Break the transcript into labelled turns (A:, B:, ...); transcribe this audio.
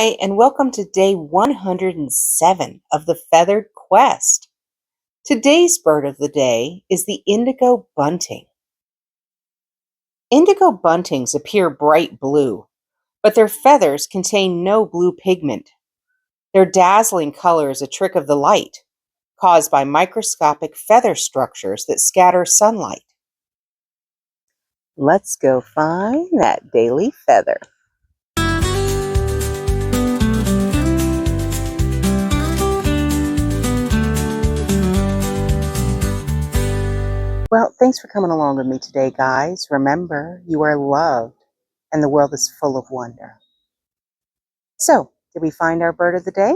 A: Hi, and welcome to day 107 of the Feathered Quest. Today's bird of the day is the Indigo Bunting. Indigo buntings appear bright blue, but their feathers contain no blue pigment. Their dazzling color is a trick of the light, caused by microscopic feather structures that scatter sunlight. Let's go find that daily feather. Well, thanks for coming along with me today, guys. Remember, you are loved and the world is full of wonder. So, did we find our bird of the day?